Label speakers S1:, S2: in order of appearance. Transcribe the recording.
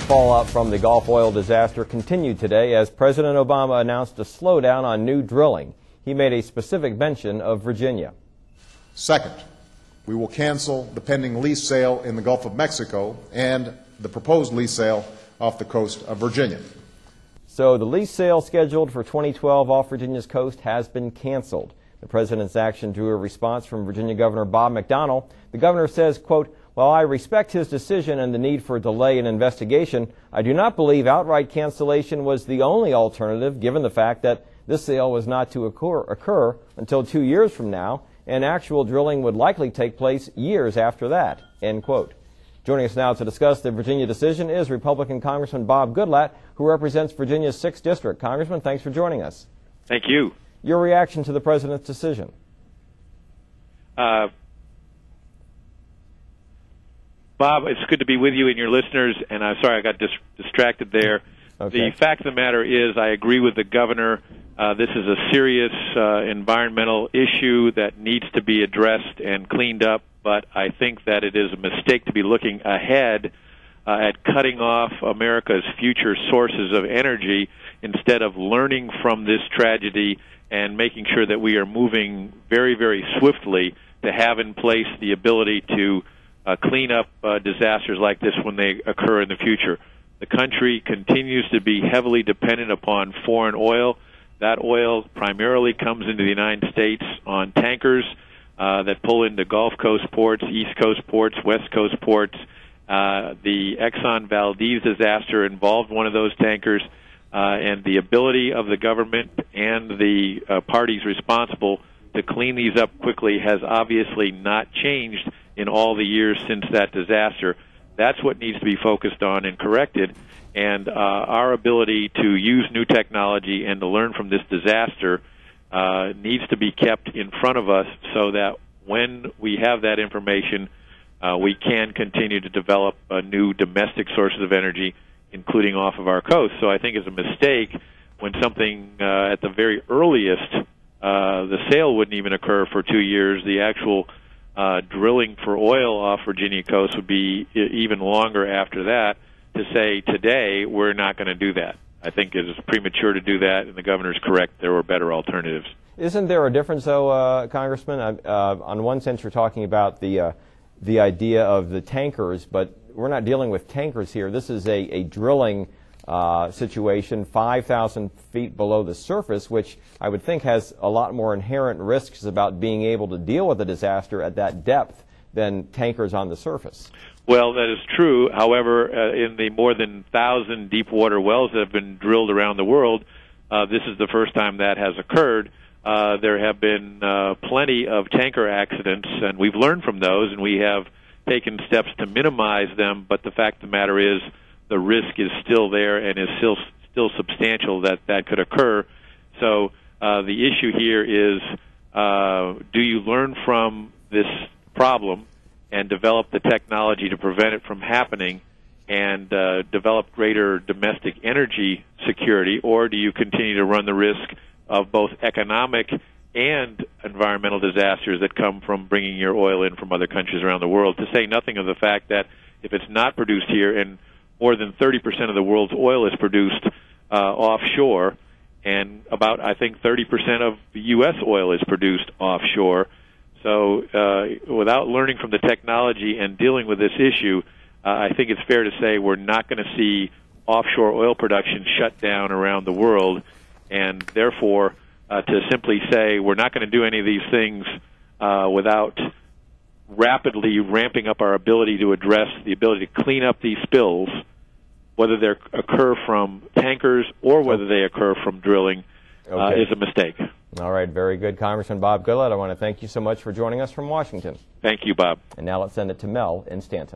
S1: fallout from the Gulf oil disaster continued today as President Obama announced a slowdown on new drilling. He made a specific mention of Virginia.
S2: Second, we will cancel the pending lease sale in the Gulf of Mexico and the proposed lease sale off the coast of Virginia.
S1: So the lease sale scheduled for 2012 off Virginia's coast has been canceled. The president's action drew a response from Virginia Governor Bob McDonnell. The governor says, quote, "While I respect his decision and the need for delay in investigation, I do not believe outright cancellation was the only alternative, given the fact that this sale was not to occur until 2 years from now, and actual drilling would likely take place years after that," end quote. Joining us now to discuss the Virginia decision is Republican Congressman Bob Goodlatte, who represents Virginia's 6th District. Congressman, thanks for joining us.
S3: Thank you.
S1: Your reaction to the president's decision?
S3: Bob, it's good to be with you and your listeners, and I'm sorry I got distracted there.
S1: Okay.
S3: The fact of the matter is I agree with the governor. This is a serious environmental issue that needs to be addressed and cleaned up, but I think that it is a mistake to be looking ahead at cutting off America's future sources of energy instead of learning from this tragedy and making sure that we are moving very, very swiftly to have in place the ability to clean up disasters like this when they occur in the future. The country continues to be heavily dependent upon foreign oil. That oil primarily comes into the United States on tankers that pull into Gulf Coast ports, East Coast ports, West Coast ports. The Exxon Valdez disaster involved one of those tankers, and the ability of the government and the parties responsible to clean these up quickly has obviously not changed in all the years since that disaster. That's what needs to be focused on and corrected, and our ability to use new technology and to learn from this disaster needs to be kept in front of us so that when we have that information, we can continue to develop new domestic sources of energy, including off of our coast. So I think it's a mistake when something at the very earliest, the sale wouldn't even occur for 2 years. The actual drilling for oil off Virginia coast would be even longer after that. To say today we're not going to do that, I think it is premature to do that, and the governor's correct. There were better alternatives.
S1: Isn't there a difference, though, Congressman? On one sense, you're talking about the idea of the tankers, but we're not dealing with tankers here. This is a drilling situation 5,000 feet below the surface, which I would think has a lot more inherent risks about being able to deal with a disaster at that depth than tankers on the surface.
S3: Well, that is true. However, in the more than 1,000 deep water wells that have been drilled around the world, this is the first time that has occurred. There have been plenty of tanker accidents, and we've learned from those, and we have taken steps to minimize them, but the fact of the matter is the risk is still there and is still substantial that could occur. So the issue here is, do you learn from this problem and develop the technology to prevent it from happening and develop greater domestic energy security, or do you continue to run the risk of both economic and environmental disasters that come from bringing your oil in from other countries around the world, to say nothing of the fact that if it's not produced here, and more than 30% of the world's oil is produced offshore, and about, I think, 30% of U.S. oil is produced offshore. So without learning from the technology and dealing with this issue, I think it's fair to say we're not going to see offshore oil production shut down around the world, and therefore to simply say we're not going to do any of these things without rapidly ramping up our ability to address the ability to clean up these spills, whether they occur from tankers or whether they occur from drilling, is a mistake.
S1: All right, very good. Congressman Bob Goodlatte, I want to thank you so much for joining us from Washington.
S3: Thank you, Bob.
S1: And now let's send it to Mel in Stanton.